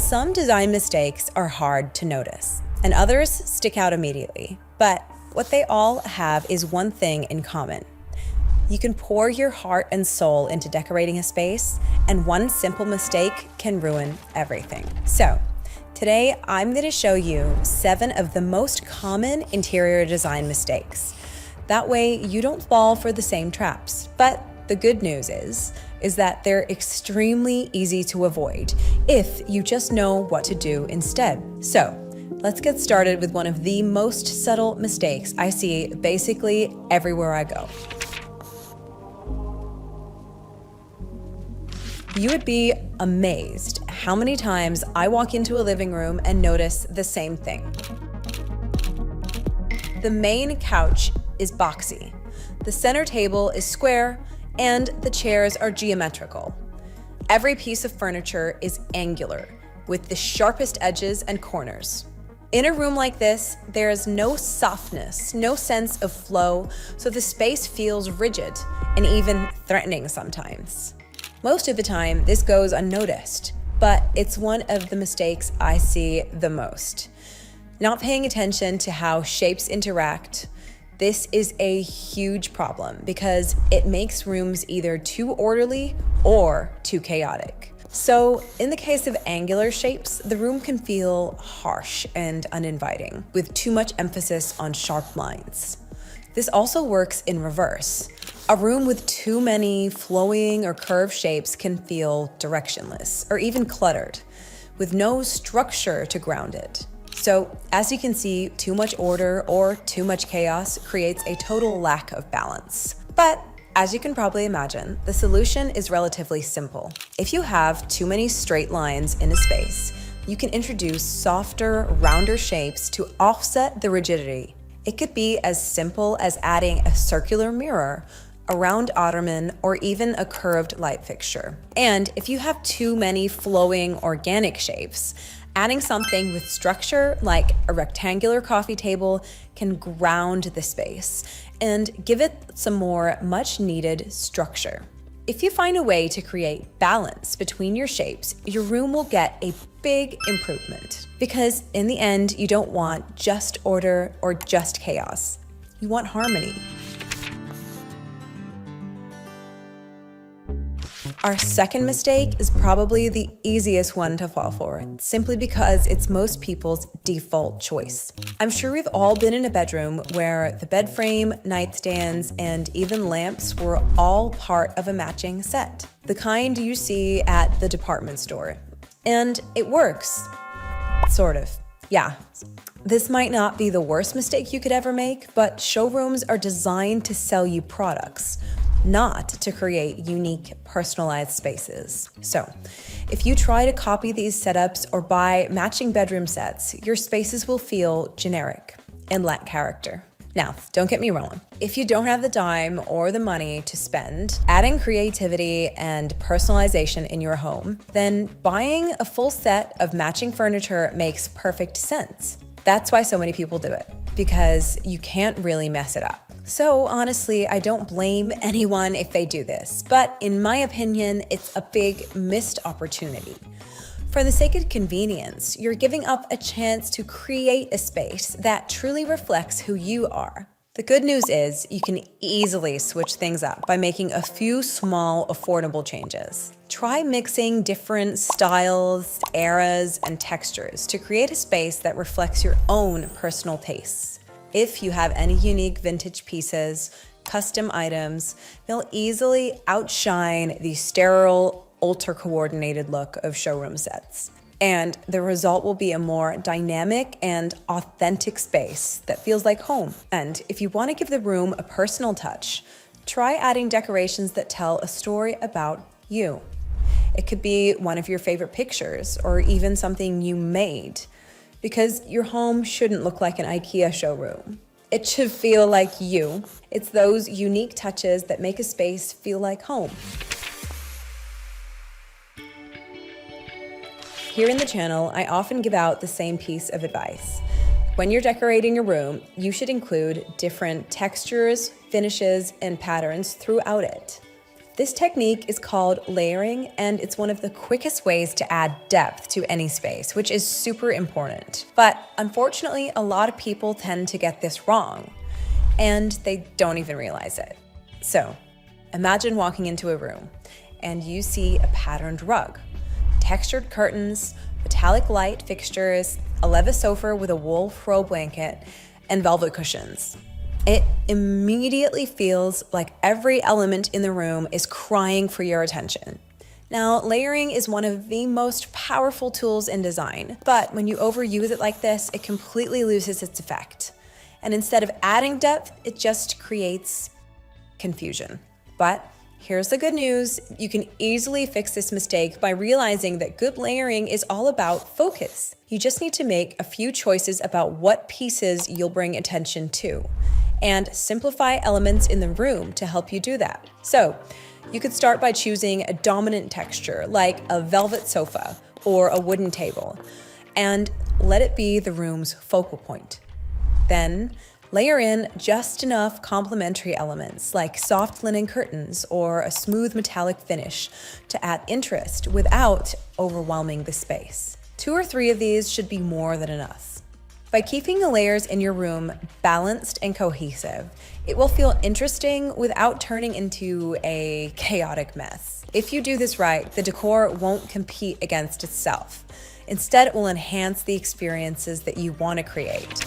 Some design mistakes are hard to notice, and others stick out immediately. But what they all have is one thing in common. You can pour your heart and soul into decorating a space, and one simple mistake can ruin everything. So, today I'm going to show you 7 of the most common interior design mistakes. That way you don't fall for the same traps. But the good news is that they're extremely easy to avoid if you just know what to do instead. So, let's get started with one of the most subtle mistakes I see basically everywhere I go. You would be amazed how many times I walk into a living room and notice the same thing. The main couch is boxy, the center table is square, and the chairs are geometrical. Every piece of furniture is angular, with the sharpest edges and corners. In a room like this, there is no softness, no sense of flow, so the space feels rigid and even threatening sometimes. Most of the time, this goes unnoticed, but it's one of the mistakes I see the most. Not paying attention to how shapes interact. This is a huge problem because it makes rooms either too orderly or too chaotic. So in the case of angular shapes, the room can feel harsh and uninviting, with too much emphasis on sharp lines. This also works in reverse. A room with too many flowing or curved shapes can feel directionless or even cluttered, with no structure to ground it. So, as you can see, too much order or too much chaos creates a total lack of balance. But as you can probably imagine, the solution is relatively simple. If you have too many straight lines in a space, you can introduce softer, rounder shapes to offset the rigidity. It could be as simple as adding a circular mirror, a round ottoman, or even a curved light fixture. And if you have too many flowing organic shapes, adding something with structure like a rectangular coffee table can ground the space and give it some more much needed structure. If you find a way to create balance between your shapes, your room will get a big improvement. Because in the end, you don't want just order or just chaos. You want harmony. Our second mistake is probably the easiest one to fall for, simply because it's most people's default choice. I'm sure we've all been in a bedroom where the bed frame, nightstands, and even lamps were all part of a matching set, the kind you see at the department store. And it works. Sort of. Yeah. This might not be the worst mistake you could ever make, but showrooms are designed to sell you products, not to create unique, personalized spaces. So, if you try to copy these setups or buy matching bedroom sets, your spaces will feel generic and lack character. Now, don't get me wrong. If you don't have the time or the money to spend adding creativity and personalization in your home, then buying a full set of matching furniture makes perfect sense. That's why so many people do it, because you can't really mess it up. So honestly, I don't blame anyone if they do this, but in my opinion, it's a big missed opportunity. For the sake of convenience, you're giving up a chance to create a space that truly reflects who you are. The good news is you can easily switch things up by making a few small, affordable changes. Try mixing different styles, eras, and textures to create a space that reflects your own personal tastes. If you have any unique vintage pieces, custom items, they'll easily outshine the sterile, ultra-coordinated look of showroom sets. And the result will be a more dynamic and authentic space that feels like home. And if you want to give the room a personal touch, try adding decorations that tell a story about you. It could be one of your favorite pictures or even something you made. Because your home shouldn't look like an IKEA showroom. It should feel like you. It's those unique touches that make a space feel like home. Here in the channel, I often give out the same piece of advice. When you're decorating your room, you should include different textures, finishes, and patterns throughout it. This technique is called layering, and it's one of the quickest ways to add depth to any space, which is super important. But unfortunately, a lot of people tend to get this wrong, and they don't even realize it. So, imagine walking into a room, and you see a patterned rug, textured curtains, metallic light fixtures, a leather sofa with a wool throw blanket, and velvet cushions. It immediately feels like every element in the room is crying for your attention. Now, layering is one of the most powerful tools in design, but when you overuse it like this, it completely loses its effect. And instead of adding depth, it just creates confusion. But here's the good news. You can easily fix this mistake by realizing that good layering is all about focus. You just need to make a few choices about what pieces you'll bring attention to, and simplify elements in the room to help you do that. So, you could start by choosing a dominant texture like a velvet sofa or a wooden table, and let it be the room's focal point. Then, layer in just enough complementary elements like soft linen curtains or a smooth metallic finish to add interest without overwhelming the space. 2 or 3 of these should be more than enough. By keeping the layers in your room balanced and cohesive, it will feel interesting without turning into a chaotic mess. If you do this right, the decor won't compete against itself. Instead, it will enhance the experiences that you want to create.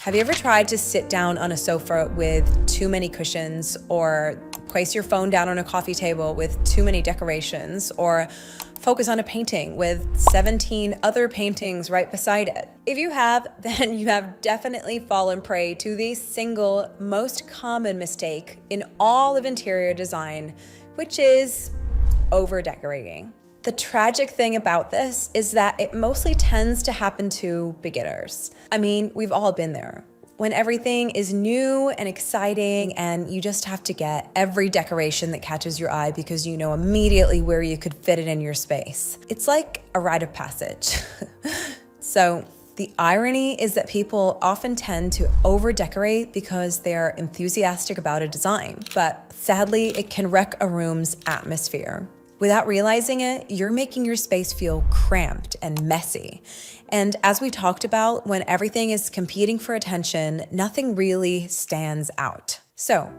Have you ever tried to sit down on a sofa with too many cushions, or place your phone down on a coffee table with too many decorations, or focus on a painting with 17 other paintings right beside it? If you have, then you have definitely fallen prey to the single most common mistake in all of interior design, which is overdecorating. The tragic thing about this is that it mostly tends to happen to beginners. I mean, we've all been there. When everything is new and exciting and you just have to get every decoration that catches your eye because you know immediately where you could fit it in your space. It's like a rite of passage. So the irony is that people often tend to over-decorate because they're enthusiastic about a design, but sadly, it can wreck a room's atmosphere. Without realizing it, you're making your space feel cramped and messy. And as we talked about, when everything is competing for attention, nothing really stands out. So,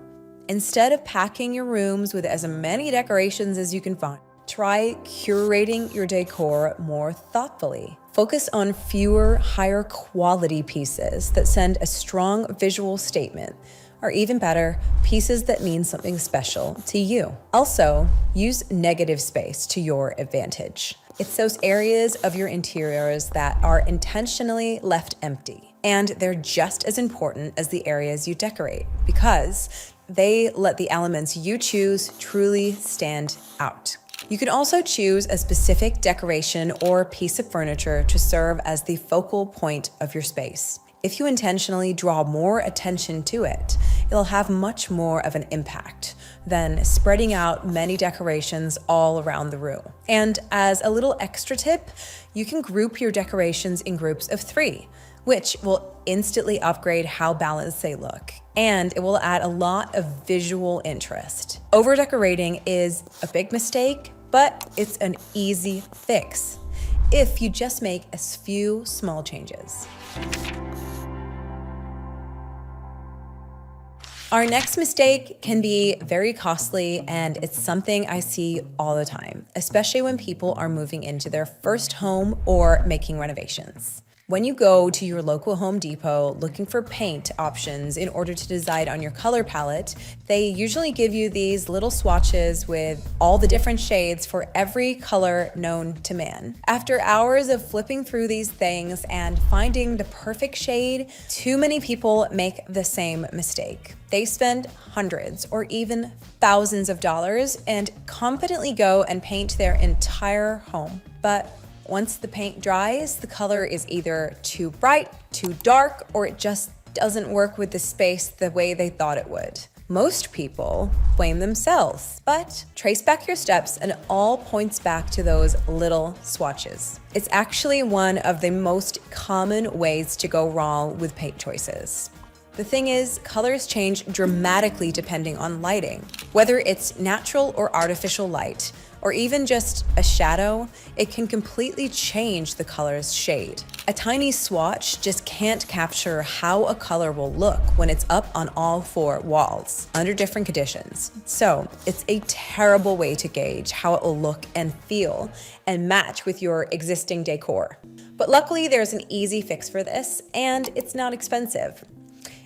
instead of packing your rooms with as many decorations as you can find, try curating your decor more thoughtfully. Focus on fewer, higher quality pieces that send a strong visual statement, or even better, pieces that mean something special to you. Also, use negative space to your advantage. It's those areas of your interiors that are intentionally left empty, and they're just as important as the areas you decorate because they let the elements you choose truly stand out. You can also choose a specific decoration or piece of furniture to serve as the focal point of your space. If you intentionally draw more attention to it, it'll have much more of an impact than spreading out many decorations all around the room. And as a little extra tip, you can group your decorations in groups of 3, which will instantly upgrade how balanced they look. And it will add a lot of visual interest. Over-decorating is a big mistake, but it's an easy fix if you just make a few small changes. Our next mistake can be very costly, and it's something I see all the time, especially when people are moving into their first home or making renovations. When you go to your local Home Depot looking for paint options in order to decide on your color palette, they usually give you these little swatches with all the different shades for every color known to man. After hours of flipping through these things and finding the perfect shade, too many people make the same mistake. They spend hundreds or even thousands of dollars and confidently go and paint their entire home. But once the paint dries, the color is either too bright, too dark, or it just doesn't work with the space the way they thought it would. Most people blame themselves, but trace back your steps and it all points back to those little swatches. It's actually one of the most common ways to go wrong with paint choices. The thing is, colors change dramatically depending on lighting. Whether it's natural or artificial light, or even just a shadow, it can completely change the color's shade. A tiny swatch just can't capture how a color will look when it's up on all four walls under different conditions. So it's a terrible way to gauge how it will look and feel and match with your existing decor. But luckily, there's an easy fix for this, and it's not expensive.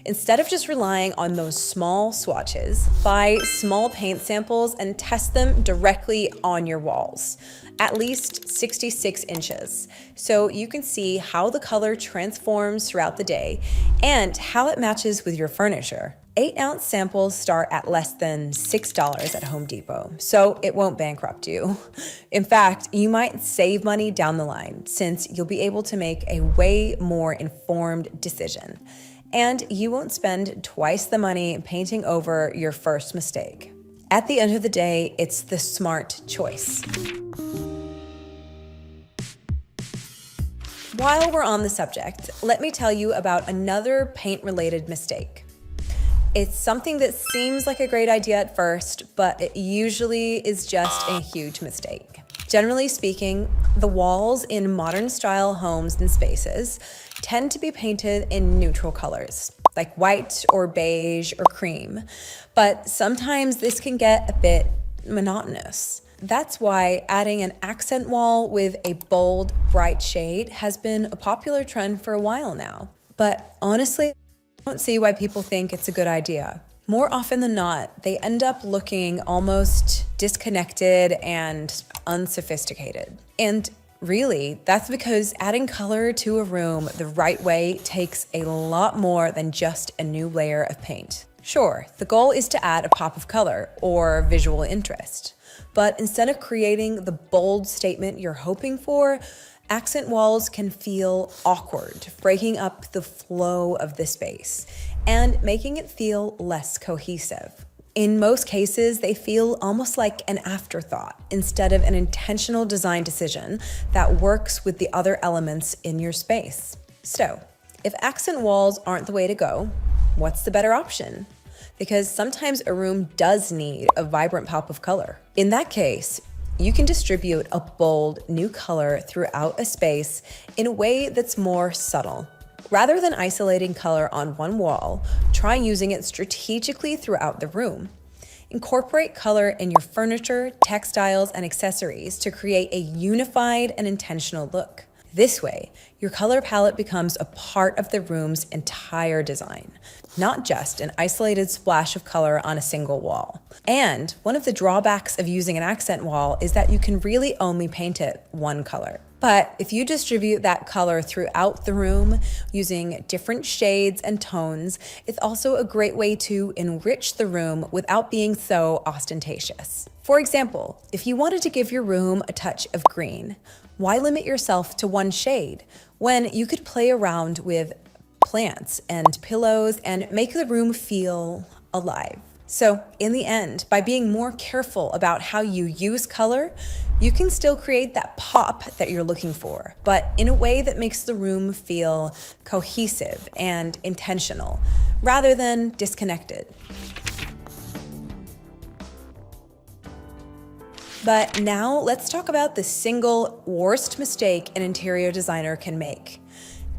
Instead of just relying on those small swatches, buy small paint samples and test them directly on your walls, at least 66 inches, so you can see how the color transforms throughout the day and how it matches with your furniture. 8-ounce samples start at less than $6 at Home Depot, so it won't bankrupt you. In fact, you might save money down the line since you'll be able to make a way more informed decision. And you won't spend twice the money painting over your first mistake. At the end of the day, it's the smart choice. While we're on the subject, let me tell you about another paint-related mistake. It's something that seems like a great idea at first, but it usually is just a huge mistake. Generally speaking, the walls in modern-style homes and spaces tend to be painted in neutral colors, like white or beige or cream, but sometimes this can get a bit monotonous. That's why adding an accent wall with a bold, bright shade has been a popular trend for a while now. But honestly, I don't see why people think it's a good idea. More often than not, they end up looking almost disconnected and unsophisticated. And really, that's because adding color to a room the right way takes a lot more than just a new layer of paint. Sure, the goal is to add a pop of color or visual interest, but instead of creating the bold statement you're hoping for, accent walls can feel awkward, breaking up the flow of the space and making it feel less cohesive. In most cases, they feel almost like an afterthought instead of an intentional design decision that works with the other elements in your space. So, if accent walls aren't the way to go, what's the better option? Because sometimes a room does need a vibrant pop of color. In that case, you can distribute a bold new color throughout a space in a way that's more subtle. Rather than isolating color on one wall, try using it strategically throughout the room. Incorporate color in your furniture, textiles, and accessories to create a unified and intentional look. This way, your color palette becomes a part of the room's entire design, not just an isolated splash of color on a single wall. And one of the drawbacks of using an accent wall is that you can really only paint it one color. But if you distribute that color throughout the room using different shades and tones, it's also a great way to enrich the room without being so ostentatious. For example, if you wanted to give your room a touch of green, why limit yourself to one shade when you could play around with plants and pillows and make the room feel alive? So in the end, by being more careful about how you use color, you can still create that pop that you're looking for, but in a way that makes the room feel cohesive and intentional, rather than disconnected. But now let's talk about the single worst mistake an interior designer can make.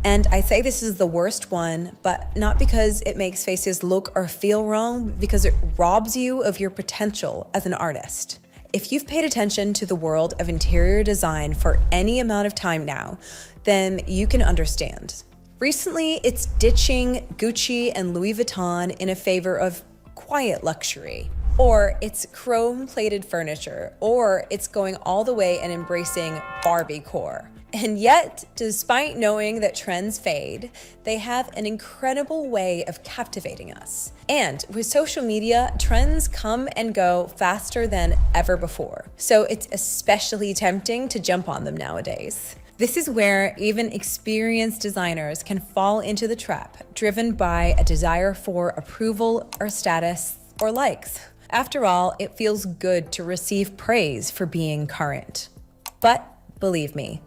And I say this is the worst one, but not because it makes spaces look or feel wrong, because it robs you of your potential as an artist. If you've paid attention to the world of interior design for any amount of time now, then you can understand. Recently, it's ditching Gucci and Louis Vuitton in a favor of quiet luxury. Or it's chrome-plated furniture, or it's going all the way and embracing Barbie core. And yet, despite knowing that trends fade, they have an incredible way of captivating us. And with social media, trends come and go faster than ever before. So it's especially tempting to jump on them nowadays. This is where even experienced designers can fall into the trap, driven by a desire for approval or status or likes. After all, it feels good to receive praise for being current. But Believe me,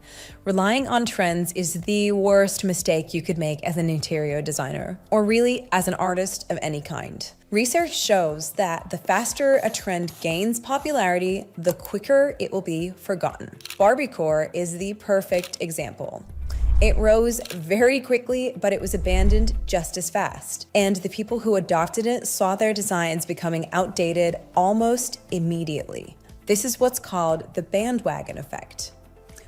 relying on trends is the worst mistake you could make as an interior designer, or really as an artist of any kind. Research shows that the faster a trend gains popularity, the quicker it will be forgotten. Barbiecore is the perfect example. It rose very quickly, but it was abandoned just as fast. And the people who adopted it saw their designs becoming outdated almost immediately. This is what's called the bandwagon effect,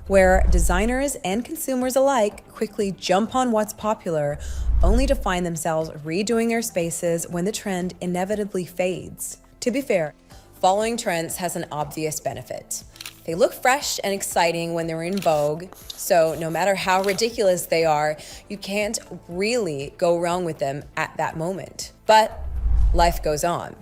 where designers and consumers alike quickly jump on what's popular, only to find themselves redoing their spaces when the trend inevitably fades. To be fair, following trends has an obvious benefit. They look fresh and exciting when they're in vogue, so no matter how ridiculous they are, you can't really go wrong with them at that moment. But life goes on.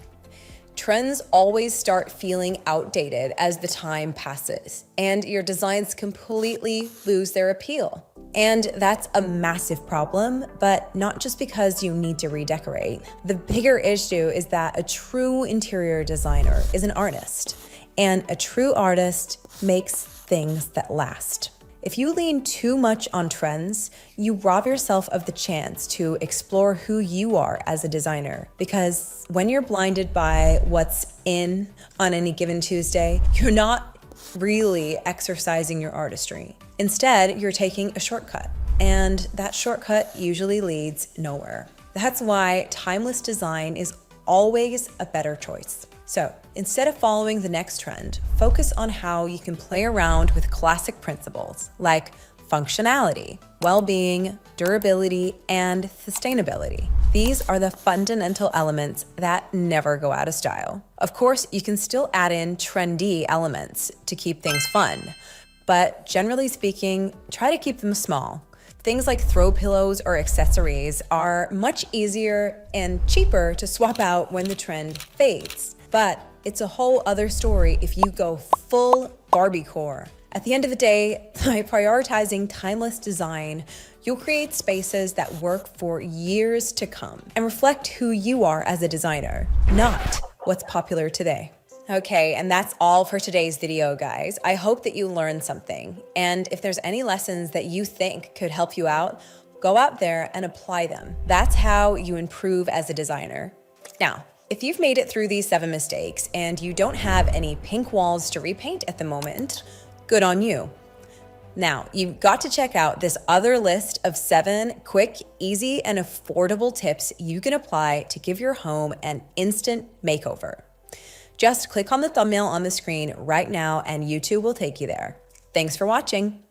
Trends always start feeling outdated as the time passes, and your designs completely lose their appeal. And that's a massive problem, but not just because you need to redecorate. The bigger issue is that a true interior designer is an artist, and a true artist makes things that last. If you lean too much on trends, you rob yourself of the chance to explore who you are as a designer. Because when you're blinded by what's in on any given Tuesday, you're not really exercising your artistry. Instead, you're taking a shortcut, and that shortcut usually leads nowhere. That's why timeless design is always a better choice. So instead of following the next trend, focus on how you can play around with classic principles like functionality, well-being, durability, and sustainability. These are the fundamental elements that never go out of style. Of course, you can still add in trendy elements to keep things fun, but generally speaking, try to keep them small. Things like throw pillows or accessories are much easier and cheaper to swap out when the trend fades. But it's a whole other story if you go full Barbiecore. At the end of the day, by prioritizing timeless design, you'll create spaces that work for years to come and reflect who you are as a designer, not what's popular today. Okay, and that's all for today's video, guys. I hope that you learned something. And if there's any lessons that you think could help you out, go out there and apply them. That's how you improve as a designer. Now, if you've made it through these 7 mistakes and you don't have any pink walls to repaint at the moment, good on you. Now, you've got to check out this other list of 7 quick, easy, and affordable tips you can apply to give your home an instant makeover. Just click on the thumbnail on the screen right now and YouTube will take you there. Thanks for watching.